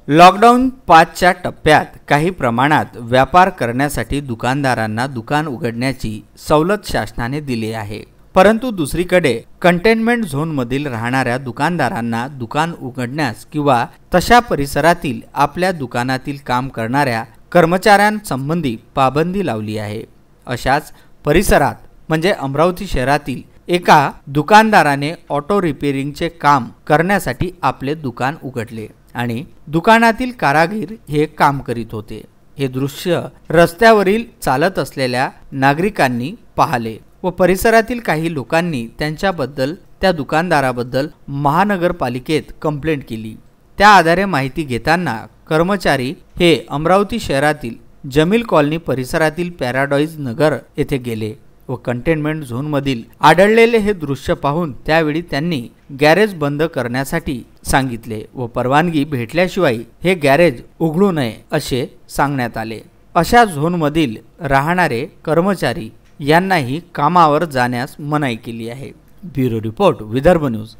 Lockdown 5च्या टप्प्यात काही प्रमाणात व्यापार करण्यासाठी दुकानदारांना दुकान उघडण्याची सवलत शासनाने दिली आहे। परंतु दुसरीकडे कंटेनमेंट झोनमधील राहणाऱ्या दुकानदारांना दुकान उघडण्यास किंवा तशा परिसरातील आपल्या दुकानातील काम करणाऱ्या कर्मचाऱ्यांसंबंधी पाबंदी लावली आहे। अशाच परिसरात म्हणजे अमरावती शहरातील एका दुकानदाराने ऑटो रिपेअरिंगचे काम करण्यासाठी आपले दुकान उघडले आणि दुकानातील कारागीर हे काम करीत होते। हे दृश्य रस्त्यावरील चालत असलेल्या नागरिकांनी पाहिले व परिसरातील काही लोकांनी त्या दुकानदाराबद्दल महानगरपालिकेत कंप्लेंट केली। त्या आधारे माहिती घेताना कर्मचारी हे अमरावती शहरातील जमील कॉलनी परिसरातील पॅराडाइज नगर येथे गेले व कंटेनमेंट झोनमधील आढळलेले हे दृश्य पाहून त्यावेळी त्यांनी गॅरेज बंद करण्यासाठी सांगितले व परवानगी भेटल्याशिवाय हे गॅरेज उघडू नये असे सांगण्यात आले। अशा झोनमधील राहणारे कर्मचारी यांनाही कामावर जाण्यास मनाई केली आहे। Bureau report, Vidarbha news.